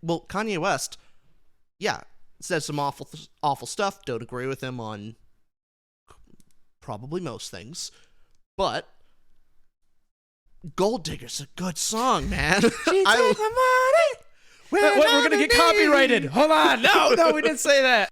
Well, Kanye West, yeah, said some awful stuff. Don't agree with him on probably most things, but Gold Digger's a good song, man. She took my money. We're gonna get copyrighted. Hold on. No, we didn't say that.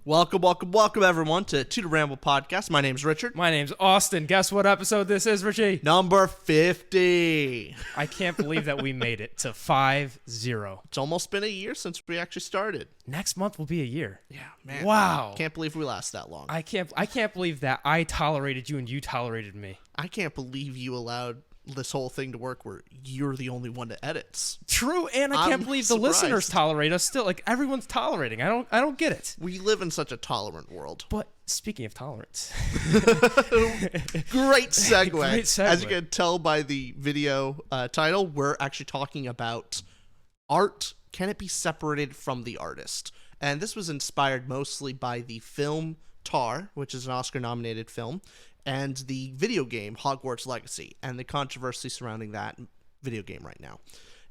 Welcome, everyone, to Ramble podcast. My name's Richard. My name's Austin. Guess what episode this is, Richie? Number 50. I can't believe that we made it to 50. It's almost been a year since we actually started. Next month will be a year. Yeah, man. Wow. Can't believe we last that long. I can't believe that I tolerated you and you tolerated me. I can't believe you allowed this whole thing to work where you're the only one that edits. True, and I can't believe the listeners tolerate us still. Like, everyone's tolerating. I don't get it. We live in such a tolerant world. But speaking of tolerance. Great segue. Great segue. As you can tell by the video title, we're actually talking about art. Can it be separated from the artist? And this was inspired mostly by the film Tar, which is an Oscar-nominated film, and the video game Hogwarts Legacy, and the controversy surrounding that video game right now.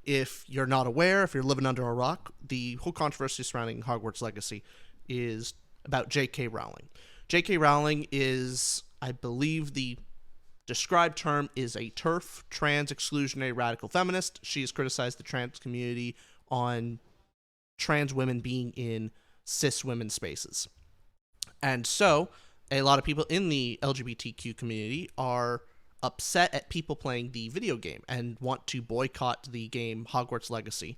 If you're not aware, if you're living under a rock, the whole controversy surrounding Hogwarts Legacy is about J.K. Rowling. J.K. Rowling is, I believe the described term is a TERF, trans exclusionary radical feminist. She has criticized the trans community on trans women being in cis women spaces. And so a lot of people in the LGBTQ community are upset at people playing the video game and want to boycott the game Hogwarts Legacy.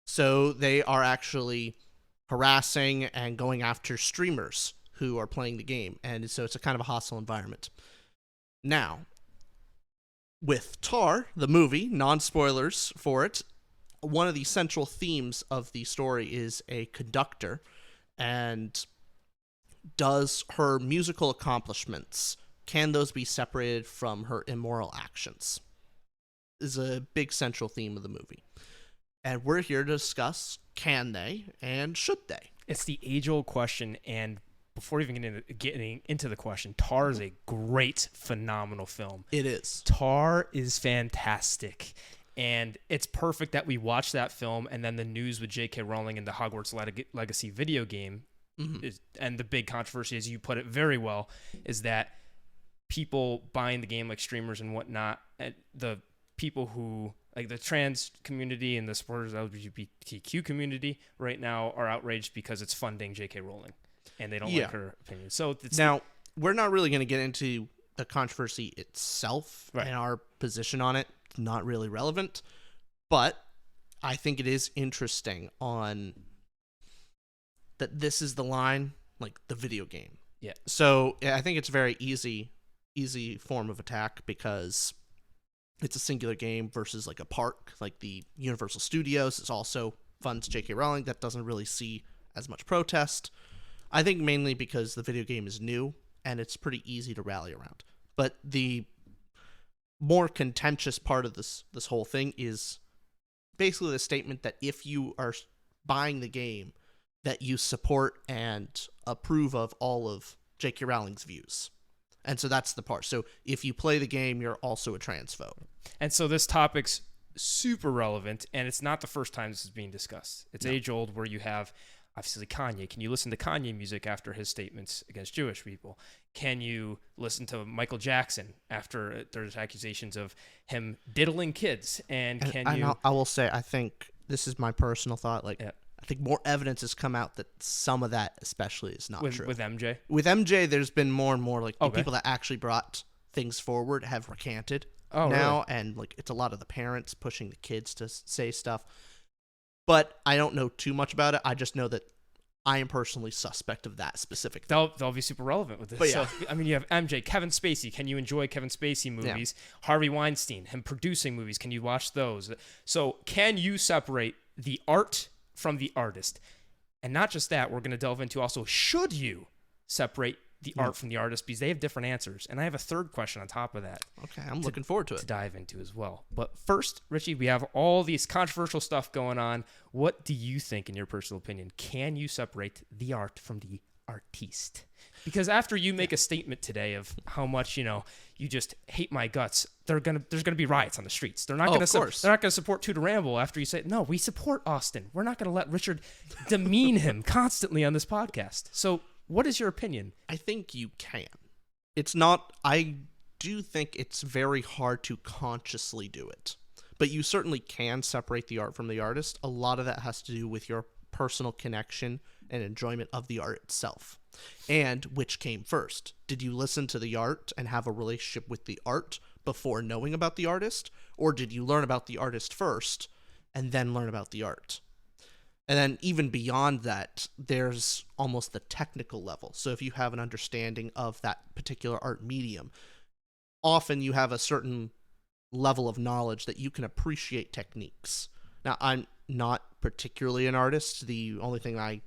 So they are actually harassing and going after streamers who are playing the game. And so it's a kind of a hostile environment. Now, with Tar, the movie, non-spoilers for it, one of the central themes of the story is a conductor, and does her musical accomplishments, can those be separated from her immoral actions? Is a big central theme of the movie. And we're here to discuss, can they and should they? It's the age-old question, and before even getting into the question, Tar is a great, phenomenal film. It is. Tar is fantastic. And it's perfect that we watch that film, and then the news with J.K. Rowling and the Hogwarts Legacy video game, and the big controversy, as you put it very well, is that people buying the game, like streamers and whatnot, and the people who, like the trans community and the supporters of the LGBTQ community right now, are outraged because it's funding J.K. Rowling, and they don't like her opinion. So now, we're not really going to get into the controversy itself, right, and our position on it. Not really relevant, but I think it is interesting on that this is the line, like the video game. Yeah. So I think it's a very easy form of attack because it's a singular game versus like a park, like the Universal Studios. It's also funds J.K. Rowling. That doesn't really see as much protest. I think mainly because the video game is new and it's pretty easy to rally around. But the more contentious part of this whole thing is basically the statement that if you are buying the game, that you support and approve of all of J.K. Rowling's views. And so that's the part. So if you play the game, you're also a transphobe. And so this topic's super relevant, and it's not the first time this is being discussed. It's age-old, where you have, obviously, Kanye. Can you listen to Kanye music after his statements against Jewish people? Can you listen to Michael Jackson after there's accusations of him diddling kids? And I will say, I think this is my personal thought. Like, I think more evidence has come out that some of that, especially, is not true. With MJ? With MJ, there's been more and more, like, the people that actually brought things forward have recanted now. Really? And, like, it's a lot of the parents pushing the kids to say stuff. But I don't know too much about it. I just know that I am personally suspect of that specific thing. They'll be super relevant with this. But yeah. So, I mean, you have MJ, Kevin Spacey. Can you enjoy Kevin Spacey movies? Yeah. Harvey Weinstein, him producing movies. Can you watch those? So can you separate the art from the artist? And not just that, we're going to delve into also, should you separate the art from the artist, because they have different answers. And I have a third question on top of that. Okay, I'm looking forward to it. To dive into as well. But first, Richie, we have all these controversial stuff going on. What do you think, in your personal opinion? Can you separate the art from the artiste? Because after you make a statement today of how much, you just hate my guts, there's gonna be riots on the streets. They're not gonna support To Ramble after you say, no, we support Austin. We're not gonna let Richard demean him constantly on this podcast. So what is your opinion? I think you can. It's not, I do think it's very hard to consciously do it. But you certainly can separate the art from the artist. A lot of that has to do with your personal connection and enjoyment of the art itself. And which came first? Did you listen to the art and have a relationship with the art before knowing about the artist? Or did you learn about the artist first and then learn about the art? And then even beyond that, there's almost the technical level. So if you have an understanding of that particular art medium, often you have a certain level of knowledge that you can appreciate techniques. Now, I'm not particularly an artist. The only thing I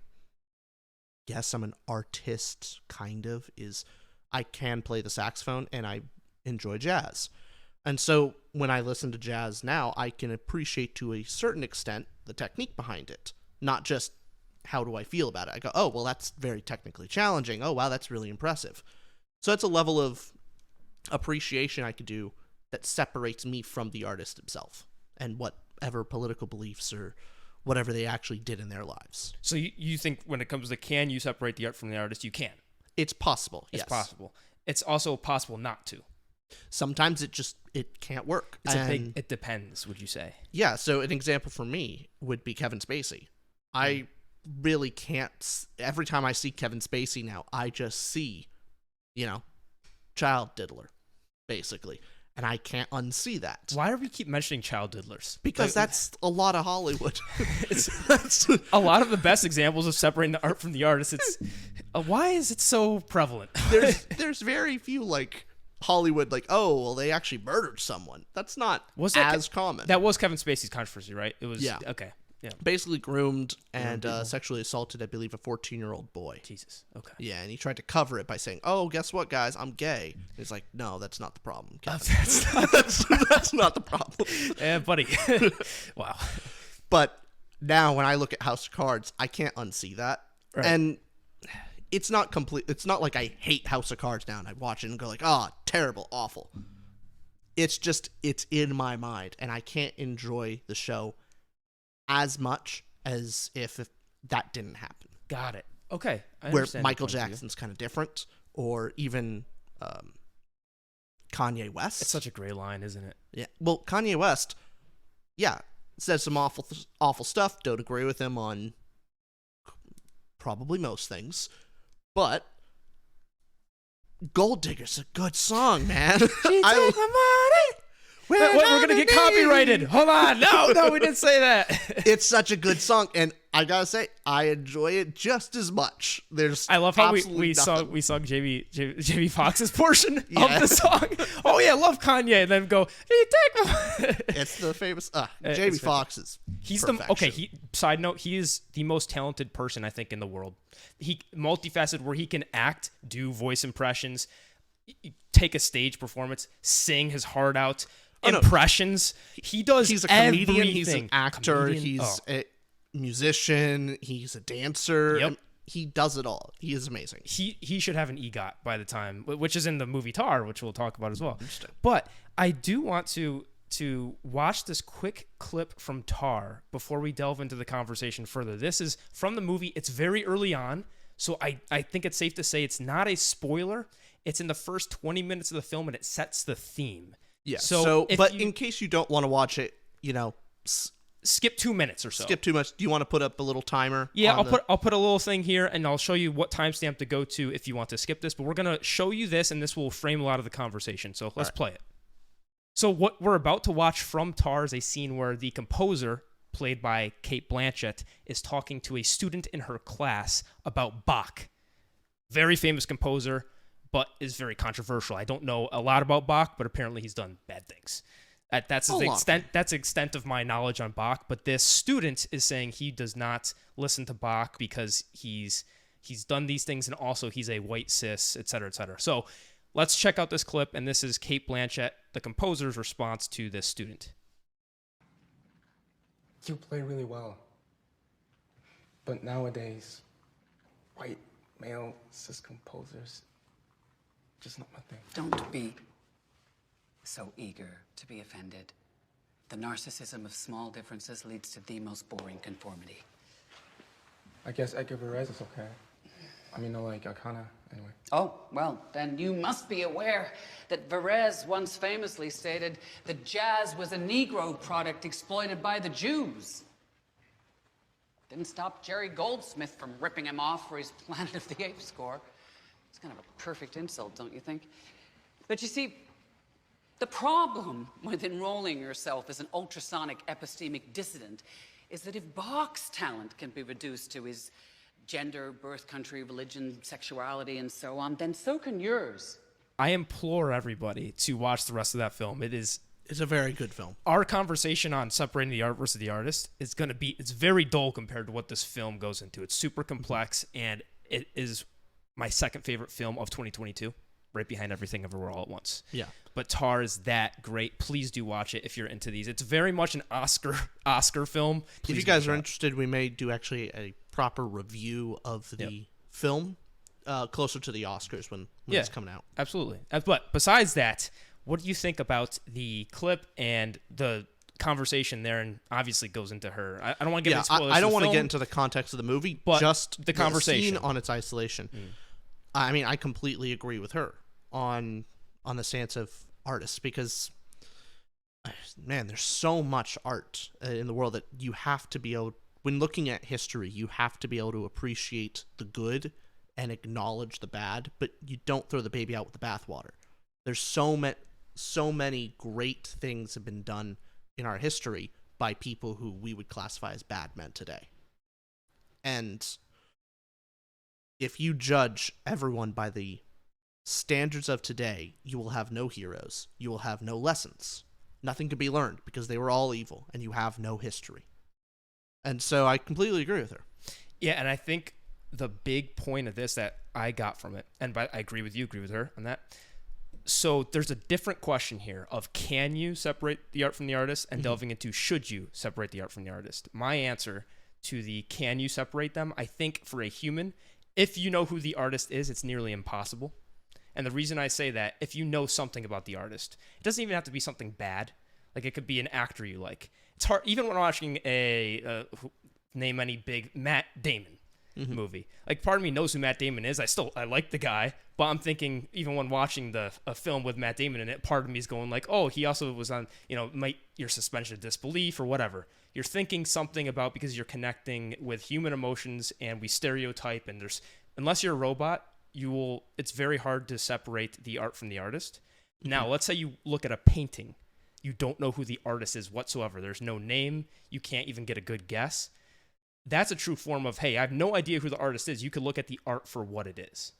guess I'm an artist, kind of, is I can play the saxophone and I enjoy jazz. And so when I listen to jazz now, I can appreciate to a certain extent the technique behind it, not just how do I feel about it. I go, oh, well, that's very technically challenging. Oh, wow, that's really impressive. So it's a level of appreciation I could do that separates me from the artist himself and whatever political beliefs or whatever they actually did in their lives. So you think when it comes to can you separate the art from the artist, you can? It's possible, yes. It's possible. It's also possible not to. Sometimes it can't work. It depends, would you say? Yeah, so an example for me would be Kevin Spacey. I really can't, every time I see Kevin Spacey now, I just see, child diddler, basically. And I can't unsee that. Why do we keep mentioning child diddlers? Because that's a lot of Hollywood. That's a lot of the best examples of separating the art from the artist. It's why is it so prevalent? There's very few Hollywood oh, well, they actually murdered someone. That's not as common. That was Kevin Spacey's controversy, right? It was okay. Yeah. Basically groomed and sexually assaulted, I believe, a 14-year-old boy. Jesus. Okay. Yeah, and he tried to cover it by saying, "Oh, guess what, guys? I'm gay." And he's like, "No, that's not the problem, Kevin. That's not the problem." Yeah, buddy. Wow. But now when I look at House of Cards, I can't unsee that. Right. And it's not complete. It's not like I hate House of Cards now and I watch it and go terrible, awful. It's just, it's in my mind and I can't enjoy the show as much as if that didn't happen. Got it. Okay. Where Michael Jackson's kind of different, or even Kanye West. It's such a gray line, isn't it? Yeah. Well, Kanye West, says some awful stuff. Don't agree with him on probably most things, but Gold Digger's a good song, man. She take my money. We're going to get copyrighted. Hold on. No, we didn't say that. It's such a good song, and I gotta say, I enjoy it just as much. I love how we sung Jamie Foxx's portion of the song. Oh yeah, love Kanye, and then go, hey, take my... It's the famous Jamie Foxx is side note, he is the most talented person I think in the world. He multifaceted, where he can act, do voice impressions, take a stage performance, sing his heart out. Impressions. He does. He's a comedian. Everything. He's an actor. He's a musician. He's a dancer. Yep. He does it all. He is amazing. He should have an EGOT by the time, which is in the movie Tar, which we'll talk about as well. But I do want to watch this quick clip from Tar before we delve into the conversation further. This is from the movie. It's very early on, so I think it's safe to say it's not a spoiler. It's in the first 20 minutes of the film, and it sets the theme. Yeah. So but in case you don't want to watch it, skip 2 minutes or so. Skip too much. Do you want to put up a little timer? Yeah, I'll put a little thing here, and I'll show you what timestamp to go to if you want to skip this. But we're gonna show you this, and this will frame a lot of the conversation. So let's play it. So what we're about to watch from Tar is a scene where the composer, played by Cate Blanchett, is talking to a student in her class about Bach. Very famous composer, but is very controversial. I don't know a lot about Bach, but apparently he's done bad things. That's the extent of my knowledge on Bach. But this student is saying he does not listen to Bach because he's done these things, and also he's a white cis, et cetera, et cetera. So let's check out this clip, and this is Cate Blanchett, the composer's response to this student. You play really well, but nowadays, white male cis composers, just not my thing. Don't be so eager to be offended. The narcissism of small differences leads to the most boring conformity. I guess Edgar Varese is okay. I mean, no, like, Arcana, anyway. Oh, well, then you must be aware that Varese once famously stated that jazz was a Negro product exploited by the Jews. Didn't stop Jerry Goldsmith from ripping him off for his Planet of the Apes score. It's kind of a perfect insult, don't you think? But you see, the problem with enrolling yourself as an ultrasonic epistemic dissident is that if Bach's talent can be reduced to his gender, birth country, religion, sexuality, and so on, then so can yours. I implore everybody to watch the rest of that film. It's a very good film. Our conversation on separating the art versus the artist is going to be, it's very dull compared to what this film goes into. It's super complex, and it is my second favorite film of 2022, right behind Everything Everywhere All at Once. Yeah. But Tar is that great. Please do watch it if you're into these. It's very much an Oscar film. Please if you guys are interested, we may do actually a proper review of the film closer to the Oscars when it's coming out. Absolutely. But besides that, what do you think about the clip and the conversation there? And obviously goes into her. I don't want to give any spoilers. I don't want to get into the context of the movie, but just the conversation scene on its isolation. I mean, I completely agree with her on the stance of artists, because man, there's so much art in the world that you have to be able, when looking at history, you have to be able to appreciate the good and acknowledge the bad, but you don't throw the baby out with the bathwater. There's so many great things have been done in our history by people who we would classify as bad men today. And if you judge everyone by the standards of today, you will have no heroes. You will have no lessons. Nothing can be learned because they were all evil, and you have no history. And so I completely agree with her. Yeah, and I think the big point of this that I got from it, and I agree with her on that. So there's a different question here of, can you separate the art from the artist, and delving into, should you separate the art from the artist? My answer to the can you separate them, I think for a human, if you know who the artist is, it's nearly impossible. And the reason I say that, if you know something about the artist, it doesn't even have to be something bad. Like, it could be an actor you like. It's hard, even when watching name any big Matt Damon movie. Like, part of me knows who Matt Damon is. I like the guy, but I'm thinking, even when watching a film with Matt Damon in it, part of me is going like, oh, he also was on, your suspension of disbelief or whatever. You're thinking something about, because you're connecting with human emotions, and we stereotype, and unless you're a robot, it's very hard to separate the art from the artist. Now, let's say you look at a painting. You don't know who the artist is whatsoever. There's no name. You can't even get a good guess. That's a true form of, hey, I have no idea who the artist is. You could look at the art for what it is.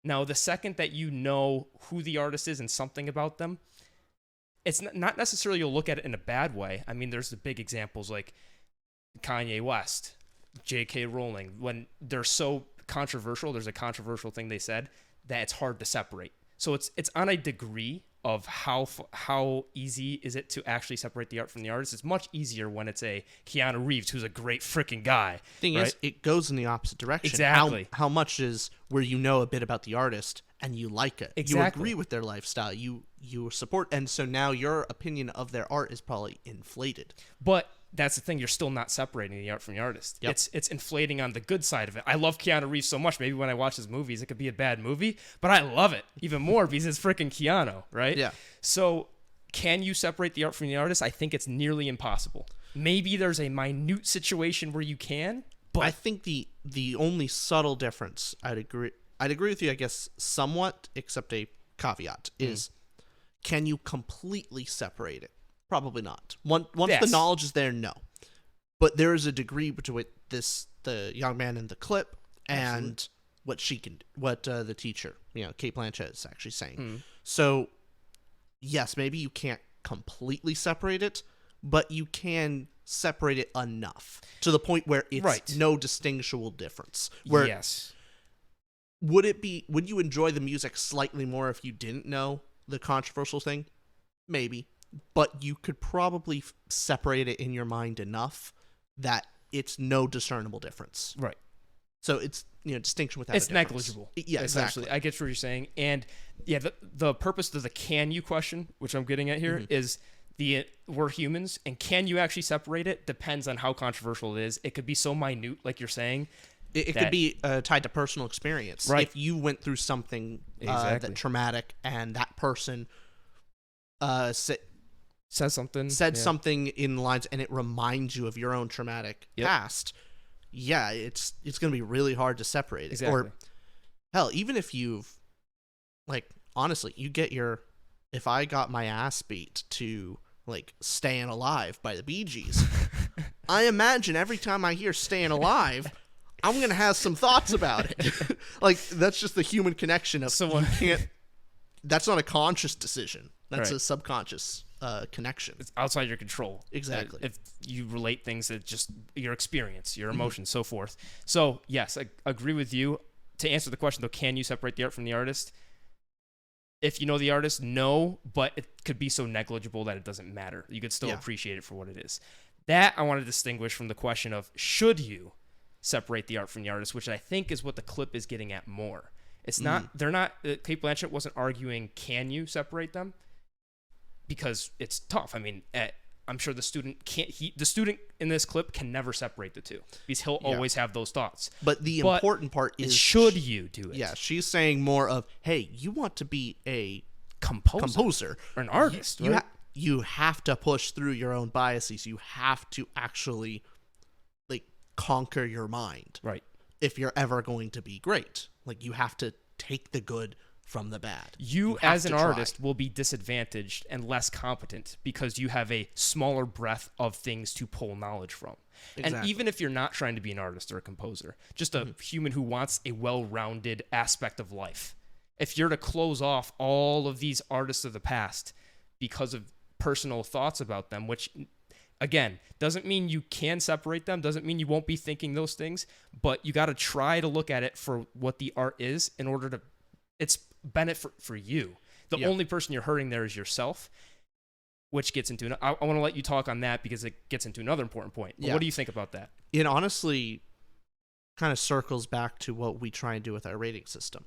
Now, the second that you know who the artist is and something about them, it's not necessarily you'll look at it in a bad way. I mean, there's the big examples like Kanye West, J.K. Rowling. When they're so controversial, there's a controversial thing they said that it's hard to separate. So it's on a degree of how easy is it to actually separate the art from the artist. It's much easier when it's a Keanu Reeves, who's a great freaking guy. Thing is, it goes in the opposite direction. Exactly. How much is where you know a bit about the artist and you like it. Exactly. You agree with their lifestyle. You support, and so now your opinion of their art is probably inflated. But that's the thing, you're still not separating the art from the artist. Yep. It's inflating on the good side of it. I love Keanu Reeves so much. Maybe when I watch his movies, it could be a bad movie, but I love it even more because it's freaking Keanu, right? Yeah. So can you separate the art from the artist? I think it's nearly impossible. Maybe there's a minute situation where you can, but I think the only subtle difference, I'd agree with you, I guess, somewhat, except a caveat, is can you completely separate it? Probably not. Once the knowledge is there, no. But there is a degree between the young man in the clip and what the teacher, Kate Blanchett is actually saying. So, yes, maybe you can't completely separate it, but you can separate it enough to the point where it's no distinguishable difference. Where, yes. Would you enjoy the music slightly more if you didn't know the controversial thing? Maybe. But you could probably separate it in your mind enough that it's no discernible difference. Right. So it's distinction without It's a difference. negligible. Yeah, essentially. exactly. I get what you're saying. And yeah, the purpose of the can you question, which I'm getting at here, is we're humans, and can you actually separate it depends on how controversial it is. It could be so minute, like you're saying. It could be tied to personal experience. Right. If you went through something Exactly. that traumatic, and that person Says something. something in the lines, and it reminds you of your own traumatic past, it's going to be really hard to separate it. Exactly. Or hell, even if you've, like, honestly, if I got my ass beat to, like, Staying Alive by the Bee Gees, I imagine every time I hear Staying Alive, I'm going to have some thoughts about it. Like, that's just the human connection of that's not a conscious decision. That's a subconscious connection. It's outside your control. Exactly. If you relate things that just your experience, your emotions, so forth. So, yes, I agree with you. To answer the question, though, can you separate the art from the artist? If you know the artist, no, but it could be so negligible that it doesn't matter. You could still appreciate it for what it is. That I want to distinguish from the question of should you separate the art from the artist, which I think is what the clip is getting at more. It's not, they're not, Kate Blanchett wasn't arguing, can you separate them? Because it's tough. I mean, I'm sure the student the student in this clip can never separate the two because he'll always have those thoughts. But the important part is, should you do it? Yeah, she's saying more of, hey, you want to be a composer or an artist. Right? You have to push through your own biases. You have to actually, like, conquer your mind. Right. If you're ever going to be great. Like, you have to take the good from the bad. You as an artist will be disadvantaged and less competent because you have a smaller breadth of things to pull knowledge from. Exactly. And even if you're not trying to be an artist or a composer, just a human who wants a well-rounded aspect of life, if you're to close off all of these artists of the past because of personal thoughts about them, which, again, doesn't mean you can separate them, doesn't mean you won't be thinking those things, but you got to try to look at it for what the art is in order to, it's benefit for you. The only person you're hurting there is yourself, which gets into, I want to let you talk on that because it gets into another important point. But what do you think about that? It honestly kind of circles back to what we try and do with our rating system.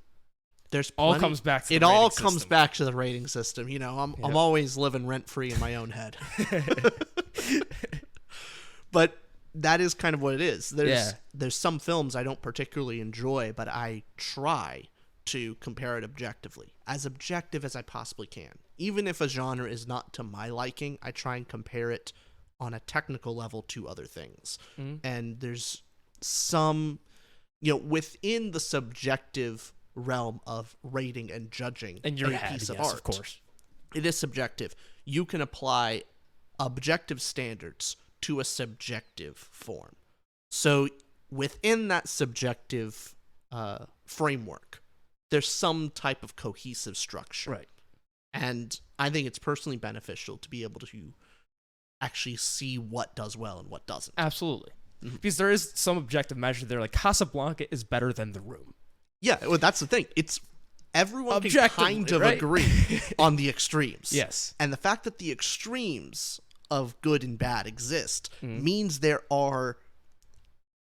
It all comes back to the rating system. You know, I'm always living rent free in my own head. But that is kind of what it is. There's some films I don't particularly enjoy, but I try to compare it objectively, as objective as I possibly can. Even if a genre is not to my liking, I try and compare it on a technical level to other things. And there's some, within the subjective realm of rating and judging a piece of art, of course, it is subjective. You can apply objective standards to a subjective form. So within that subjective framework, there's some type of cohesive structure. Right. And I think it's personally beneficial to be able to actually see what does well and what doesn't. Absolutely. Because there is some objective measure there, like Casablanca is better than The Room. Yeah, well, that's the thing. It's everyone can kind of agree on the extremes. Yes. And the fact that the extremes of good and bad exist means there are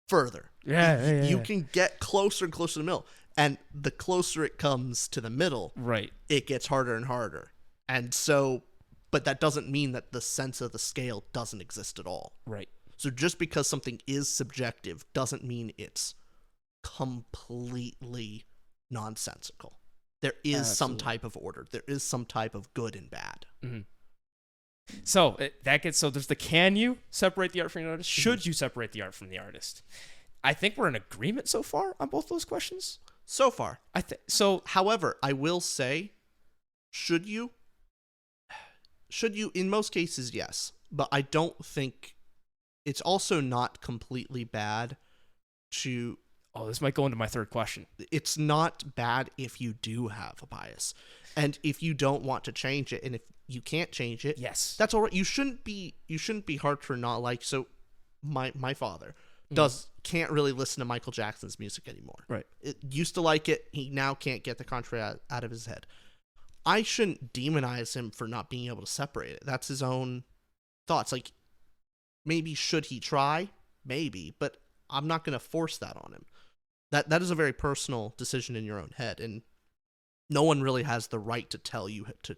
further. You can get closer and closer to the middle. And the closer it comes to the middle, it gets harder and harder. And so, but that doesn't mean that the sense of the scale doesn't exist at all. Right. So just because something is subjective doesn't mean it's completely nonsensical. There is some type of order. There is some type of good and bad. So there's the can you separate the art from the artist? Should you separate the art from the artist? I think we're in agreement so far on both those questions. So far. So. However, I will say, should you? In most cases, yes. But I don't think it's also not completely bad to... Oh, this might go into my third question. It's not bad if you do have a bias. And if you don't want to change it, and if you can't change it, yes, that's all right. You shouldn't be hard for not like... So my father can't really listen to Michael Jackson's music anymore. Right. It used to like it. He now can't get the contrary out of his head. I shouldn't demonize him for not being able to separate it. That's his own thoughts. Like, maybe should he try? Maybe, but I'm not going to force that on him. That is a very personal decision in your own head, and no one really has the right to tell you to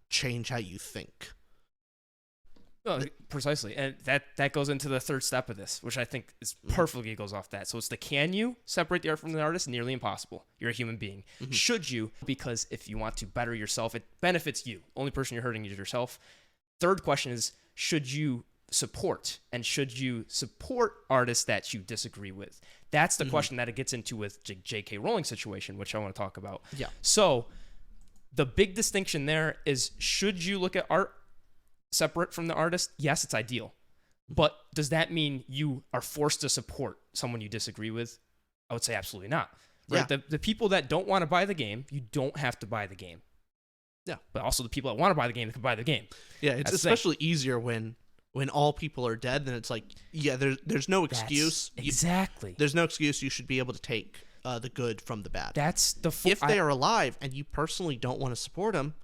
change how you think. Oh, precisely. And that goes into the third step of this, which I think is perfectly goes off that. So it's the can you separate the art from the artist? Nearly impossible. You're a human being. Should you? Because if you want to better yourself, it benefits you. Only person you're hurting is yourself. Third question is, should you support? And should you support artists that you disagree with? That's the question that it gets into with J.K. Rowling's situation, which I want to talk about. Yeah. So the big distinction there is, should you look at art separate from the artist? Yes, it's ideal. But does that mean you are forced to support someone you disagree with? I would say absolutely not. Right? Yeah. The people that don't want to buy the game, you don't have to buy the game. Yeah. But also the people that want to buy the game, they can buy the game. Yeah, it's especially easier when all people are dead. Then it's like, yeah, there's no excuse. Exactly. There's no excuse. You should be able to take the good from the bad. That's the if they are alive and you personally don't want to support them,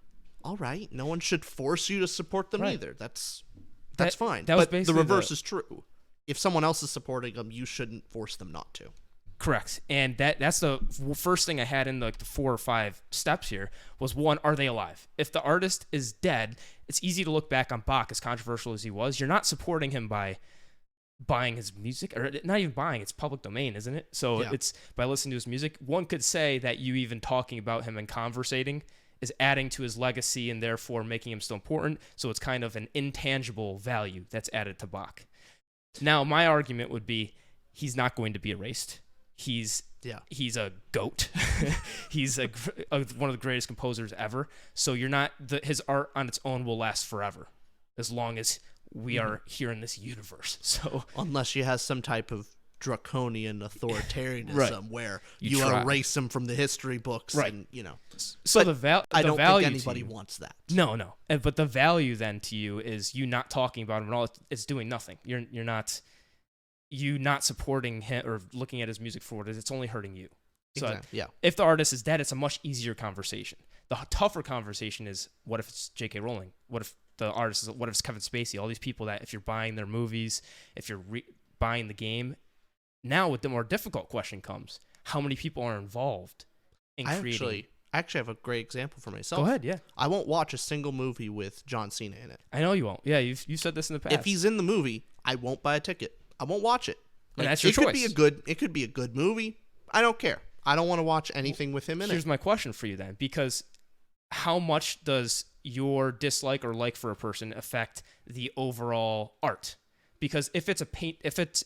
all right, no one should force you to support them either. That's fine. That was but the reverse is true. If someone else is supporting them, you shouldn't force them not to. Correct. And that's the first thing I had in the 4 or 5 steps here was, one, are they alive? If the artist is dead, it's easy to look back on Bach, as controversial as he was. You're not supporting him by buying his music, or not even buying, it's public domain, isn't it? So it's by listening to his music. One could say that you even talking about him and conversating is adding to his legacy and therefore making him still important. So it's kind of an intangible value that's added to Bach. Now, my argument would be he's not going to be erased. He's a goat. He's one of the greatest composers ever. So you're not his art on its own will last forever, as long as we are here in this universe. So unless she has some type of draconian authoritarianism where you erase him from the history books, and So but I don't think anybody wants that. No. But the value then to you is you not talking about him at all. It's doing nothing. You're not. You not supporting him or looking at his music for what it is, it's only hurting you. So exactly. If the artist is dead, it's a much easier conversation. The tougher conversation is, what if it's J.K. Rowling? What if the artist is? What if it's Kevin Spacey? All these people that, if you're buying their movies, if you're buying the game, now with the more difficult question comes: how many people are involved in creating? I actually have a great example for myself. Go ahead. Yeah. I won't watch a single movie with John Cena in it. I know you won't. Yeah, you said this in the past. If he's in the movie, I won't buy a ticket. I won't watch it. And that's your choice. It could be a good movie. I don't care. I don't want to watch anything with him in it. Here's my question for you then, because how much does your dislike or like for a person affect the overall art? Because if it's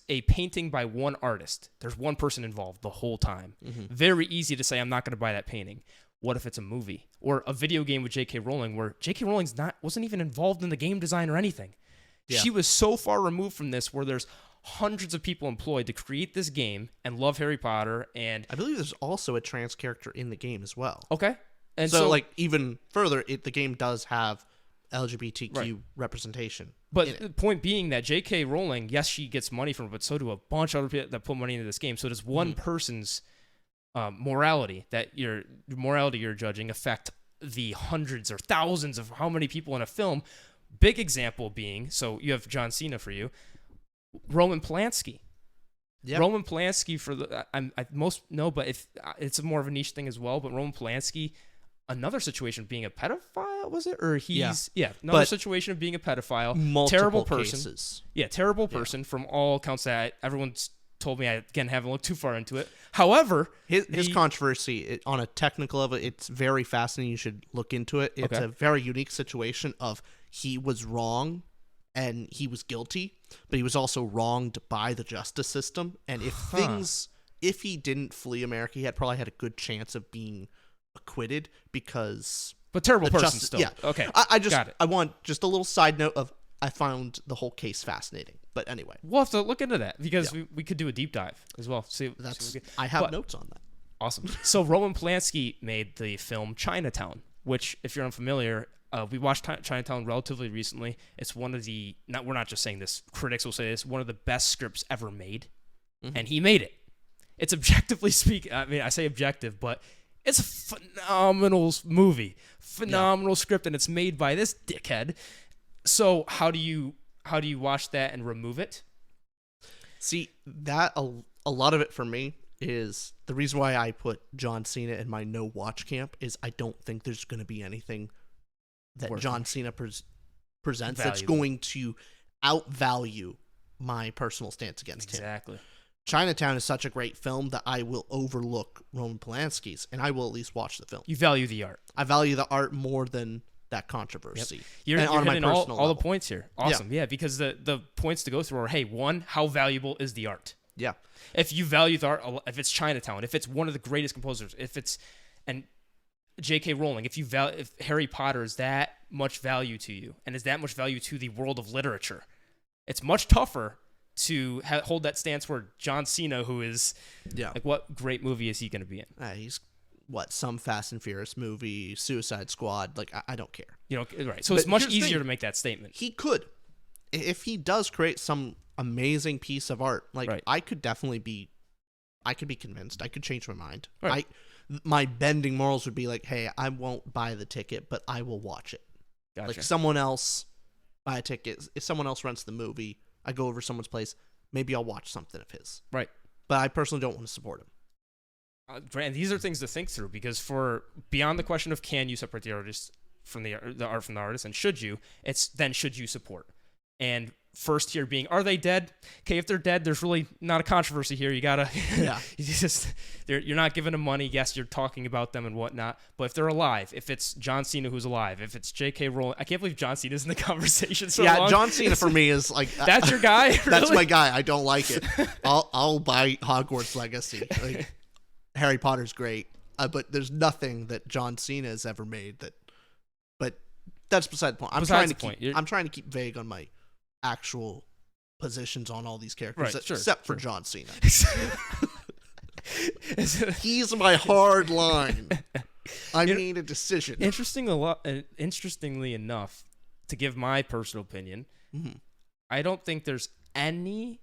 a painting by one artist, there's one person involved the whole time. Very easy to say, I'm not going to buy that painting. What if it's a movie or a video game with J.K. Rowling, where J.K. Rowling's wasn't even involved in the game design or anything? Yeah. She was so far removed from this, where there's hundreds of people employed to create this game and love Harry Potter, and I believe there's also a trans character in the game as well. Okay. And so like even further, the game does have LGBTQ representation. But the point being that J.K. Rowling, yes, she gets money from it, but so do a bunch of other people that put money into this game. So does one person's morality you're judging affect the hundreds or thousands of how many people in a film? Big example being, so you have John Cena for you, Roman Polanski. Yep. Roman Polanski most know, but if it's more of a niche thing as well. But Roman Polanski, another situation of being a pedophile, was it? Or another situation of being a pedophile. Terrible person. Cases. Yeah, terrible person from all accounts that everyone's told me. I again haven't looked too far into it. However, his controversy on a technical level, it's very fascinating. You should look into it. It's a very unique situation of he was wrong and he was guilty, but he was also wronged by the justice system. And if he didn't flee America, he had probably had a good chance of being acquitted because. But terrible person still. Yeah. Okay. Got it. I want just a little side note of I found the whole case fascinating. But anyway, we'll have to look into that because we could do a deep dive as well. I have notes on that. Awesome. So Roman Polanski made the film Chinatown, which, if you're unfamiliar, we watched Chinatown relatively recently. It's one of the we're not just saying this. Critics will say this, one of the best scripts ever made, and he made it. It's objectively speaking. I mean, I say objective, but it's a phenomenal movie, phenomenal script, and it's made by this dickhead. So how do you watch that and remove it? See, that a lot of it for me is the reason why I put John Cena in my no watch camp is I don't think there's going to be anything that John Cena presents that's going to outvalue my personal stance against him. Exactly. Chinatown is such a great film that I will overlook Roman Polanski's, and I will at least watch the film. You value the art. I value the art more than that controversy. You're hitting all the points here. Awesome. Yeah. Yeah, because the points to go through are, hey, one, how valuable is the art? Yeah. If you value the art, if it's Chinatown, if it's one of the greatest composers, if it's and J.K. Rowling, if Harry Potter is that much value to you and is that much value to the world of literature, it's much tougher to hold that stance where John Cena, who is, like, what great movie is he going to be in? He's some Fast and Furious movie, Suicide Squad. Like, I don't care. Right. So it's much easier to make that statement. He could, if he does create some amazing piece of art. Like, right. I could be convinced. I could change my mind. Right. My bending morals would be like, hey, I won't buy the ticket, but I will watch it. Gotcha. Like, someone else buy a ticket. If someone else rents the movie, I go over to someone's place, maybe I'll watch something of his. Right. But I personally don't want to support him. And these are things to think through, because for beyond the question of can you separate the artist from the art from the artist, and should you, it's then should you support? And first here being, are they dead? Okay, if they're dead, there's really not a controversy here. You gotta, you're not giving them money. Yes, you're talking about them and whatnot. But if they're alive, if it's John Cena who's alive, if it's J.K. Rowling, I can't believe John Cena's in the conversation so long. John Cena for me is like that's your guy. Really? That's my guy. I don't like it. I'll buy Hogwarts Legacy. Like, Harry Potter's great, but there's nothing that John Cena has ever made that. But that's beside the point. I'm trying to keep vague on my actual positions on all these characters, right, except for John Cena. He's my hard line. I made a decision. Interestingly enough, to give my personal opinion, I don't think there's any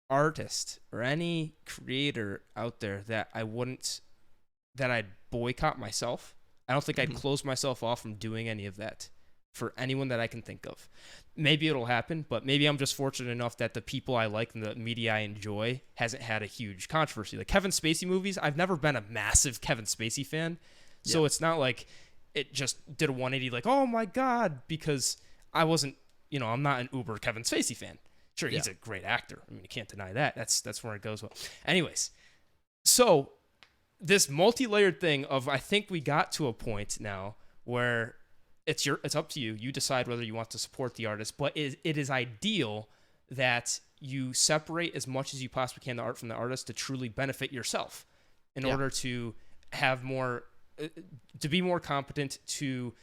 artist or any creator out there that I'd boycott myself. I don't think I'd close myself off from doing any of that for anyone that I can think of. Maybe it'll happen, but maybe I'm just fortunate enough that the people I like and the media I enjoy hasn't had a huge controversy. Like Kevin Spacey movies, I've never been a massive Kevin Spacey fan. So it's not like it just did a 180 like, oh my God, because I wasn't, I'm not an uber Kevin Spacey fan. Sure, he's a great actor. I mean, you can't deny that. That's where it goes well. Anyways, so this multi-layered thing of, I think we got to a point now where it's up to you. You decide whether you want to support the artist, but it is ideal that you separate as much as you possibly can the art from the artist to truly benefit yourself in order to have more, to be more competent, to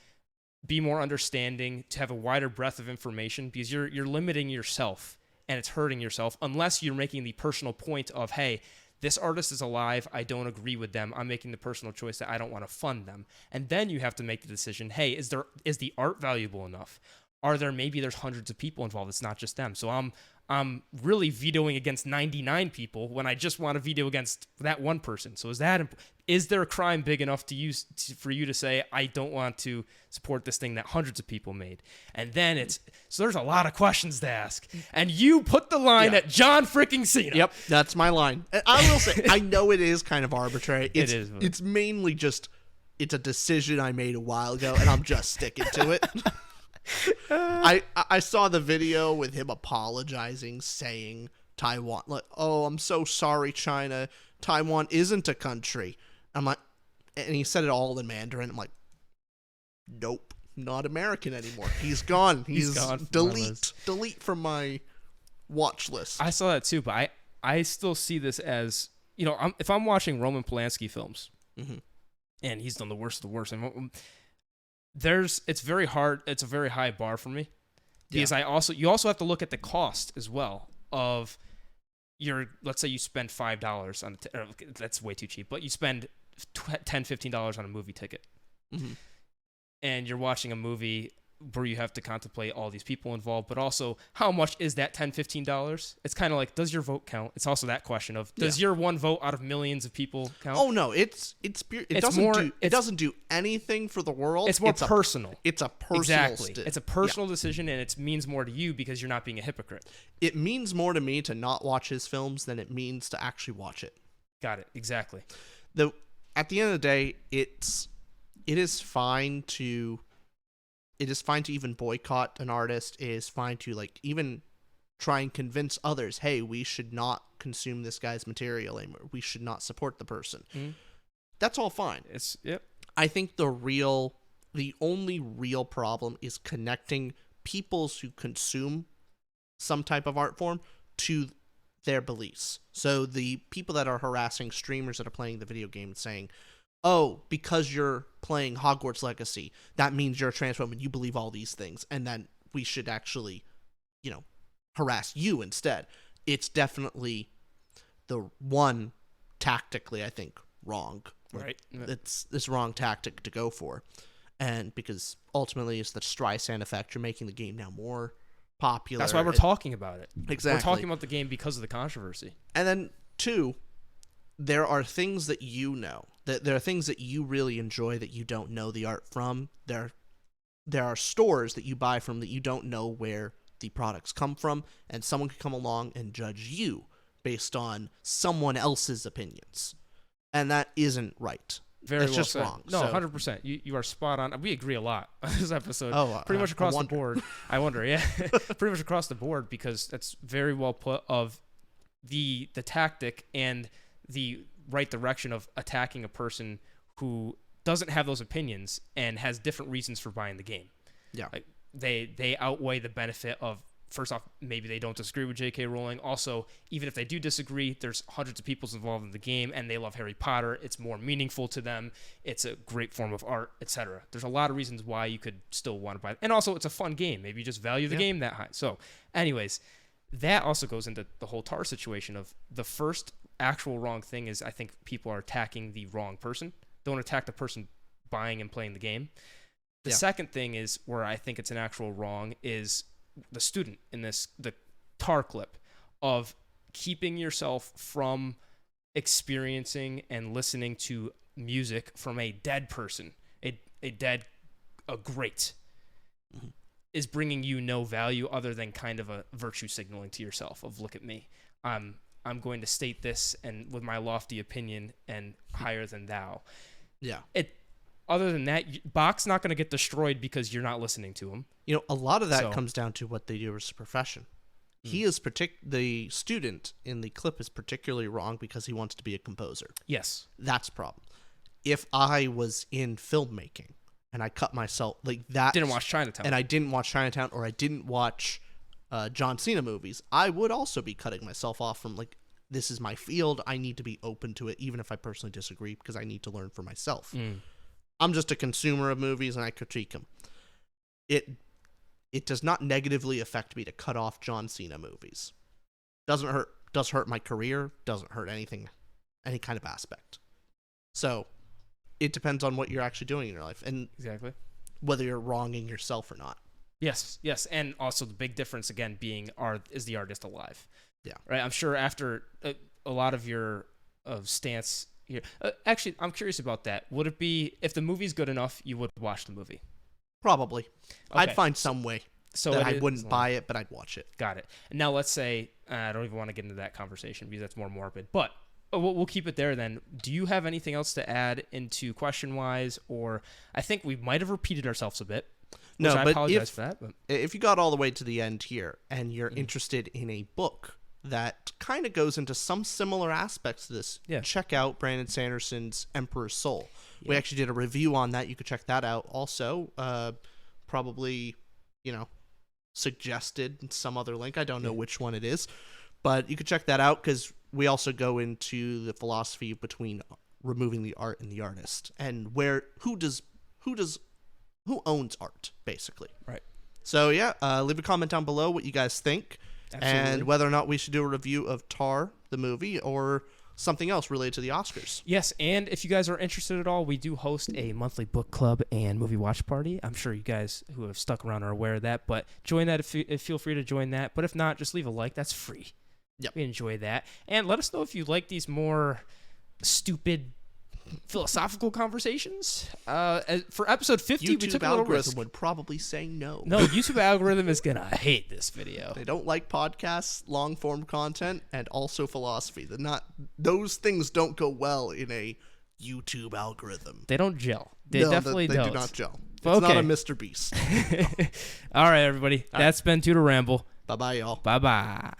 be more understanding, to have a wider breadth of information, because you're limiting yourself and it's hurting yourself unless you're making the personal point of, hey, this artist is alive, I don't agree with them, I'm making the personal choice that I don't want to fund them. And then you have to make the decision, hey, is the art valuable enough? Maybe there's hundreds of people involved, it's not just them. So I'm really vetoing against 99 people when I just want to veto against that one person. So is there a crime big enough for you to say, I don't want to support this thing that hundreds of people made? And then so there's a lot of questions to ask. And you put the line at John freaking Cena. Yep, that's my line. I will say, I know it is kind of arbitrary. It is. It's mainly just, it's a decision I made a while ago, and I'm just sticking to it. I saw the video with him apologizing, saying Taiwan, like, oh, I'm so sorry, China. Taiwan isn't a country. I'm like, and he said it all in Mandarin. I'm like, nope, not American anymore. He's gone. He's gone. Delete from my watch list. I saw that too, but I still see this as, if I'm watching Roman Polanski films, and he's done the worst of the worst, it's very hard. It's a very high bar for me, because you also have to look at the cost as well of let's say you spend $5 on that's way too cheap, but you spend $10-15 on a movie ticket, and you're watching a movie where you have to contemplate all these people involved, but also how much is that $10-15? It's kind of like, does your vote count? It's also that question of, does your one vote out of millions of people count? Oh no, it doesn't do anything for the world. It's more personal. It's a personal It's a personal decision, and it means more to you because you're not being a hypocrite. It means more to me to not watch his films than it means to actually watch it. Got it. Exactly. At the end of the day, it is fine to even boycott an artist. It is fine to like even try and convince others, hey, we should not consume this guy's material anymore. We should not support the person. That's all fine. I think the only real problem is connecting people who consume some type of art form to their beliefs. So the people that are harassing streamers that are playing the video game and saying, oh, because you're playing Hogwarts Legacy, that means you're a transphobe and you believe all these things, and then we should actually, harass you instead. It's definitely the one tactically, I think, wrong. Right. It's this wrong tactic to go for. And because ultimately it's the Streisand effect, you're making the game now more popular. That's why we're talking about it. Exactly. We're talking about the game because of the controversy. And then, two, there are things that there are things that you really enjoy that you don't know the art from. There are stores that you buy from that you don't know where the products come from, and someone could come along and judge you based on someone else's opinions. And that isn't right. Very it's well just said. wrong. No, So- 100%. You are spot on. We agree a lot on this episode. Pretty much I across the wonder. board. I wonder, yeah. Pretty much across the board, because that's very well put of the tactic and the right direction of attacking a person who doesn't have those opinions and has different reasons for buying the game. Yeah. Like they outweigh the benefit of, first off, maybe they don't disagree with J.K. Rowling. Also, even if they do disagree, there's hundreds of people involved in the game, and they love Harry Potter. It's more meaningful to them. It's a great form of art, etc. There's a lot of reasons why you could still want to buy it. And also, it's a fun game. Maybe you just value the game that high. So, anyways, that also goes into the whole Tar situation of the first actual wrong thing is I think people are attacking the wrong person. Don't attack the person buying and playing the game. The second thing is where I think it's an actual wrong is the student in the Tar clip of keeping yourself from experiencing and listening to music from a dead person, a great, is bringing you no value other than kind of a virtue signaling to yourself of, look at me, I'm going to state this and with my lofty opinion and higher than thou. Yeah. Other than that, Bach's not going to get destroyed because you're not listening to him. A lot of that comes down to what they do as a profession. He is the student in the clip is particularly wrong because he wants to be a composer. Yes. That's a problem. If I was in filmmaking and I cut myself like that, Didn't watch Chinatown. and I didn't watch Chinatown, or I didn't watch John Cena movies, I would also be cutting myself off from like, this is my field. I need to be open to it, even if I personally disagree, because I need to learn for myself. I'm just a consumer of movies and I critique them. It does not negatively affect me to cut off John Cena movies. Does hurt my career, doesn't hurt anything, any kind of aspect. So it depends on what you're actually doing in your life and Exactly. whether you're wronging yourself or not. Yes. And also the big difference again being is the artist alive? Yeah. Right. I'm sure after a lot of your stance here. Actually, I'm curious about that. Would it be if the movie's good enough, you would watch the movie? Probably. Okay. I'd find some way So that it I is wouldn't long. buy it, but I'd watch it. Got it. And now let's say I don't even want to get into that conversation because that's more morbid. But we'll keep it there then. Do you have anything else to add into question-wise? Or I think we might have repeated ourselves a bit. No, I but apologize for that. But if you got all the way to the end here and you're interested in a book that kind of goes into some similar aspects to this, check out Brandon Sanderson's Emperor's Soul. We actually did a review on that. You could check that out. Also, probably, suggested in some other link. I don't know which one it is, but you could check that out because we also go into the philosophy between removing the art and the artist and who owns art, basically. Right. So leave a comment down below what you guys think. Absolutely. And whether or not we should do a review of Tar, the movie, or something else related to the Oscars. Yes, and if you guys are interested at all, we do host a monthly book club and movie watch party. I'm sure you guys who have stuck around are aware of that, but join that feel free to join that. But if not, just leave a like. That's free. Yep. We enjoy that. And let us know if you like these more stupid philosophical conversations. For episode 50, we YouTube took a little algorithm risk. would probably say no. No, YouTube algorithm is gonna hate this video. They don't like podcasts, long form content, and also philosophy. Those things don't go well in a YouTube algorithm. They don't gel. They No, definitely they don't. do not gel. It's Okay. not a Mr. Beast. All right, everybody. That's been To Ramble. Bye bye, y'all. Bye bye.